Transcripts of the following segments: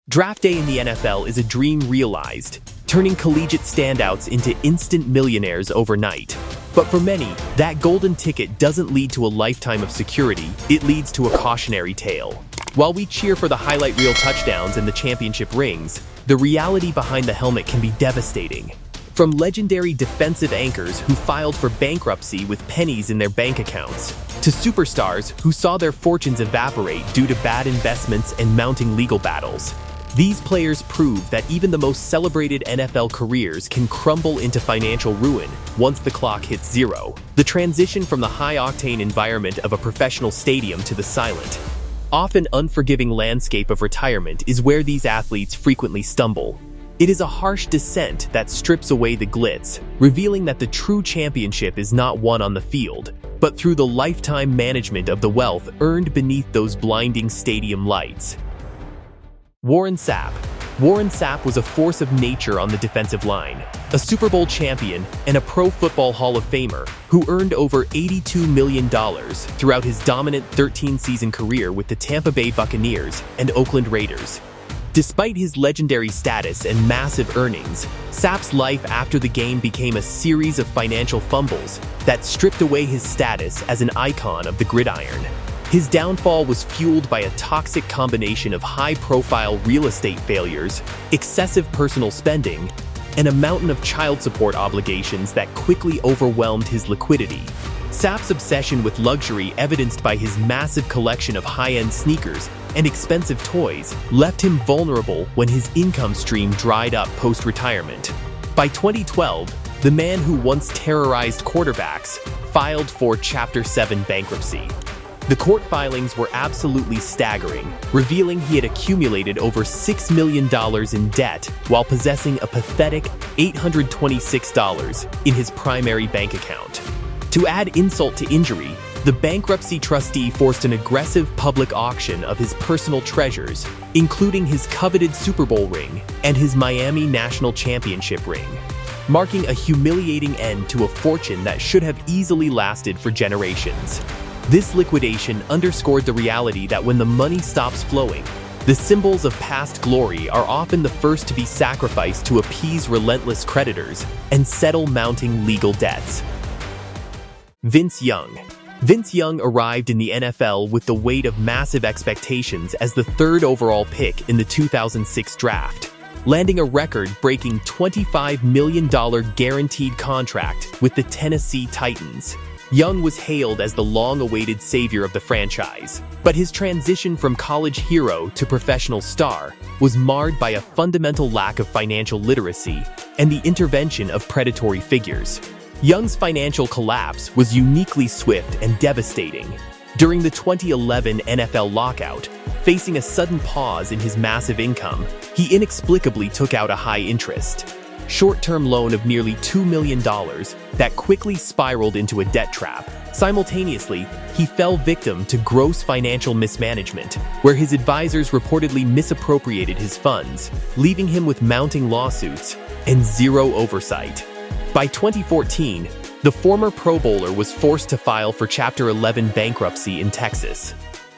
Draft day in the NFL is a dream realized, turning collegiate standouts into instant millionaires overnight. But for many, that golden ticket doesn't lead to a lifetime of security, it leads to a cautionary tale. While we cheer for the highlight reel touchdowns and the championship rings, the reality behind the helmet can be devastating. From legendary defensive anchors who filed for bankruptcy with pennies in their bank accounts, to superstars who saw their fortunes evaporate due to bad investments and mounting legal battles. These players prove that even the most celebrated NFL careers can crumble into financial ruin once the clock hits zero. The transition from the high-octane environment of a professional stadium to the silent, often unforgiving landscape of retirement is where these athletes frequently stumble. It is a harsh descent that strips away the glitz, revealing that the true championship is not won on the field, but through the lifetime management of the wealth earned beneath those blinding stadium lights. Warren Sapp. Warren Sapp was a force of nature on the defensive line, a Super Bowl champion and a Pro Football Hall of Famer who earned over $82 million throughout his dominant 13-season career with the Tampa Bay Buccaneers and Oakland Raiders. Despite his legendary status and massive earnings, Sapp's life after the game became a series of financial fumbles that stripped away his status as an icon of the gridiron. His downfall was fueled by a toxic combination of high-profile real estate failures, excessive personal spending, and a mountain of child support obligations that quickly overwhelmed his liquidity. Sapp's obsession with luxury, evidenced by his massive collection of high-end sneakers and expensive toys, left him vulnerable when his income stream dried up post-retirement. By 2012, the man who once terrorized quarterbacks filed for Chapter 7 bankruptcy. The court filings were absolutely staggering, revealing he had accumulated over $6 million in debt while possessing a pathetic $826 in his primary bank account. To add insult to injury, the bankruptcy trustee forced an aggressive public auction of his personal treasures, including his coveted Super Bowl ring and his Miami National Championship ring, marking a humiliating end to a fortune that should have easily lasted for generations. This liquidation underscored the reality that when the money stops flowing, the symbols of past glory are often the first to be sacrificed to appease relentless creditors and settle mounting legal debts. Vince Young. Vince Young arrived in the NFL with the weight of massive expectations as the third overall pick in the 2006 draft, landing a record-breaking $25 million guaranteed contract with the Tennessee Titans. Young was hailed as the long-awaited savior of the franchise, but his transition from college hero to professional star was marred by a fundamental lack of financial literacy and the intervention of predatory figures. Young's financial collapse was uniquely swift and devastating. During the 2011 NFL lockout, facing a sudden pause in his massive income, he inexplicably took out a high-interest, short-term loan of nearly $2 million that quickly spiraled into a debt trap. Simultaneously, he fell victim to gross financial mismanagement, where his advisors reportedly misappropriated his funds, leaving him with mounting lawsuits and zero oversight. By 2014, the former Pro Bowler was forced to file for Chapter 11 bankruptcy in Texas.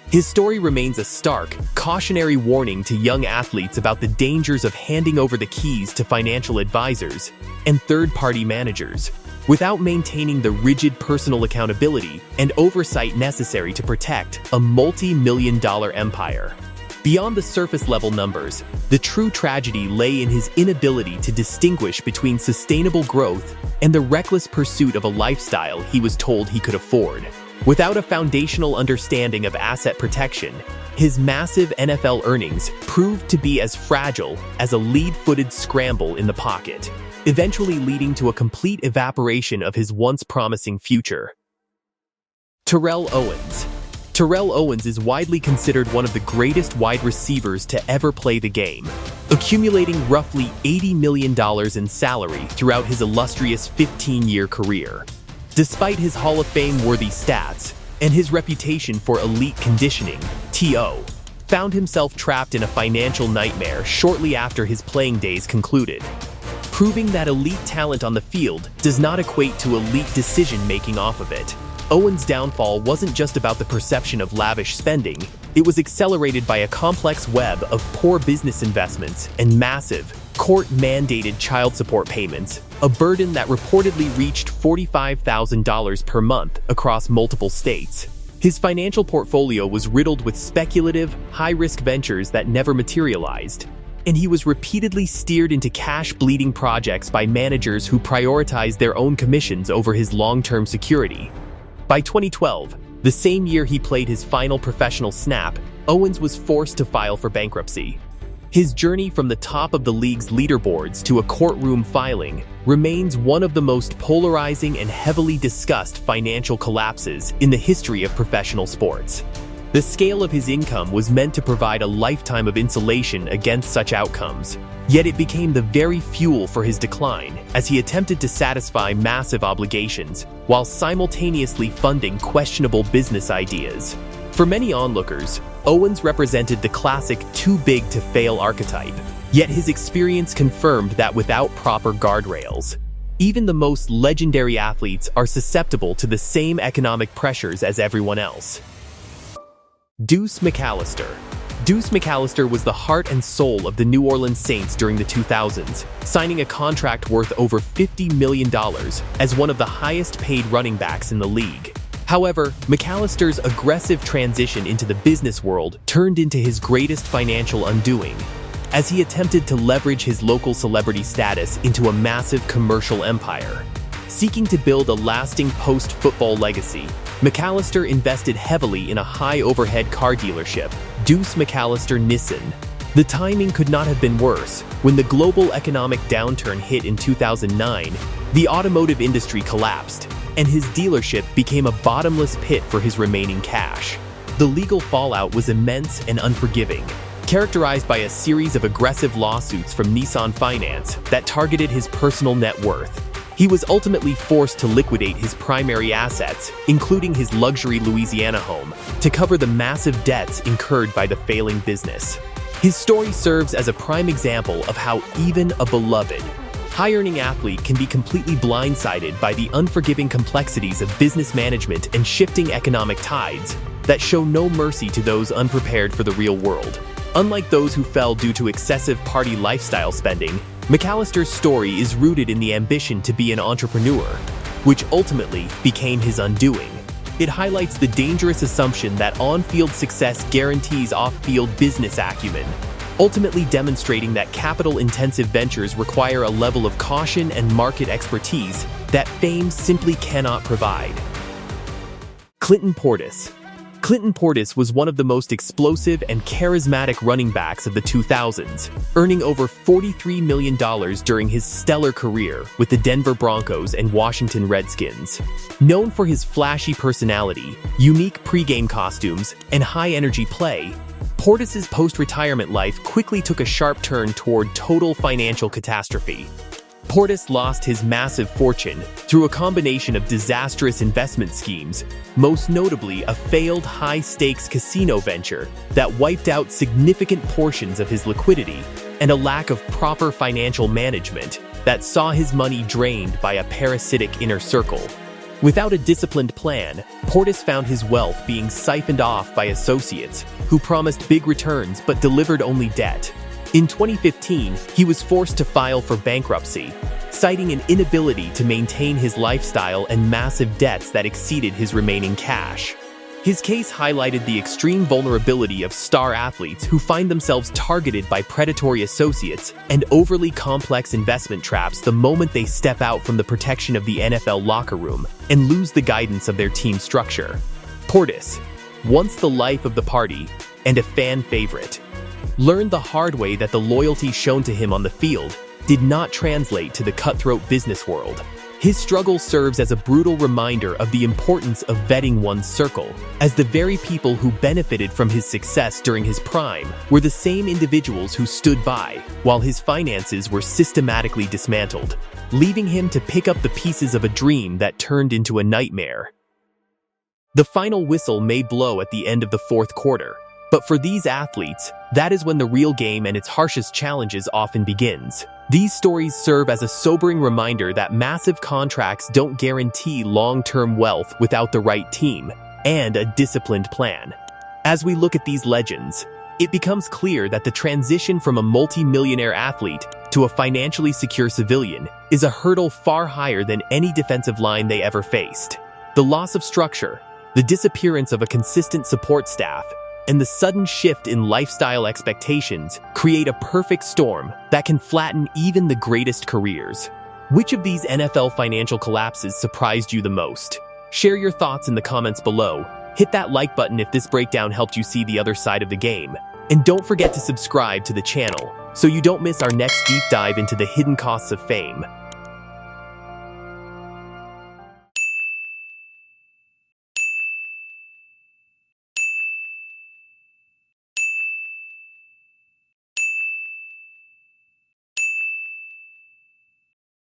His story remains a stark, cautionary warning to young athletes about the dangers of handing over the keys to financial advisors and third-party managers, without maintaining the rigid personal accountability and oversight necessary to protect a multi-million-dollar empire. Beyond the surface-level numbers, the true tragedy lay in his inability to distinguish between sustainable growth and the reckless pursuit of a lifestyle he was told he could afford. Without a foundational understanding of asset protection, his massive NFL earnings proved to be as fragile as a lead-footed scramble in the pocket, eventually leading to a complete evaporation of his once promising future. Terrell Owens. Terrell Owens is widely considered one of the greatest wide receivers to ever play the game, accumulating roughly $80 million in salary throughout his illustrious 15-year career. Despite his Hall of Fame-worthy stats and his reputation for elite conditioning, T.O. found himself trapped in a financial nightmare shortly after his playing days concluded, proving that elite talent on the field does not equate to elite decision-making off of it. Owens' downfall wasn't just about the perception of lavish spending, it was accelerated by a complex web of poor business investments and massive, court-mandated child support payments, a burden that reportedly reached $45,000 per month across multiple states. His financial portfolio was riddled with speculative, high-risk ventures that never materialized, and he was repeatedly steered into cash-bleeding projects by managers who prioritized their own commissions over his long-term security. By 2012, the same year he played his final professional snap, Owens was forced to file for bankruptcy. His journey from the top of the league's leaderboards to a courtroom filing remains one of the most polarizing and heavily discussed financial collapses in the history of professional sports. The scale of his income was meant to provide a lifetime of insulation against such outcomes, yet it became the very fuel for his decline as he attempted to satisfy massive obligations while simultaneously funding questionable business ideas. For many onlookers, Owens represented the classic too-big-to-fail archetype, yet his experience confirmed that without proper guardrails, even the most legendary athletes are susceptible to the same economic pressures as everyone else. Deuce McAllister. Deuce McAllister was the heart and soul of the New Orleans Saints during the 2000s, signing a contract worth over $50 million as one of the highest-paid running backs in the league. However, McAllister's aggressive transition into the business world turned into his greatest financial undoing, as he attempted to leverage his local celebrity status into a massive commercial empire. Seeking to build a lasting post-football legacy, McAllister invested heavily in a high-overhead car dealership, Deuce McAllister Nissan. The timing could not have been worse. When the global economic downturn hit in 2009, the automotive industry collapsed, and his dealership became a bottomless pit for his remaining cash. The legal fallout was immense and unforgiving, characterized by a series of aggressive lawsuits from Nissan Finance that targeted his personal net worth. He was ultimately forced to liquidate his primary assets, including his luxury Louisiana home, to cover the massive debts incurred by the failing business. His story serves as a prime example of how even a beloved, high-earning athlete can be completely blindsided by the unforgiving complexities of business management and shifting economic tides that show no mercy to those unprepared for the real world. Unlike those who fell due to excessive party lifestyle spending, McAllister's story is rooted in the ambition to be an entrepreneur, which ultimately became his undoing. It highlights the dangerous assumption that on-field success guarantees off-field business acumen, ultimately demonstrating that capital-intensive ventures require a level of caution and market expertise that fame simply cannot provide. Clinton Portis. Clinton Portis was one of the most explosive and charismatic running backs of the 2000s, earning over $43 million during his stellar career with the Denver Broncos and Washington Redskins. Known for his flashy personality, unique pregame costumes, and high-energy play, Portis's post-retirement life quickly took a sharp turn toward total financial catastrophe. Portis lost his massive fortune through a combination of disastrous investment schemes, most notably a failed high-stakes casino venture that wiped out significant portions of his liquidity, and a lack of proper financial management that saw his money drained by a parasitic inner circle. Without a disciplined plan, Portis found his wealth being siphoned off by associates who promised big returns but delivered only debt. In 2015, he was forced to file for bankruptcy, citing an inability to maintain his lifestyle and massive debts that exceeded his remaining cash. His case highlighted the extreme vulnerability of star athletes who find themselves targeted by predatory associates and overly complex investment traps the moment they step out from the protection of the NFL locker room and lose the guidance of their team structure. Portis, once the life of the party and a fan favorite, learned the hard way that the loyalty shown to him on the field did not translate to the cutthroat business world. His struggle serves as a brutal reminder of the importance of vetting one's circle, as the very people who benefited from his success during his prime were the same individuals who stood by while his finances were systematically dismantled, leaving him to pick up the pieces of a dream that turned into a nightmare. The final whistle may blow at the end of the fourth quarter, But for these athletes, that is when the real game and its harshest challenges often begins. These stories serve as a sobering reminder that massive contracts don't guarantee long-term wealth without the right team and a disciplined plan. As we look at these legends, it becomes clear that the transition from a multi-millionaire athlete to a financially secure civilian is a hurdle far higher than any defensive line they ever faced. The loss of structure, the disappearance of a consistent support staff, and the sudden shift in lifestyle expectations create a perfect storm that can flatten even the greatest careers. Which of these NFL financial collapses surprised you the most? Share your thoughts in the comments below. Hit that like button if this breakdown helped you see the other side of the game. And don't forget to subscribe to the channel so you don't miss our next deep dive into the hidden costs of fame.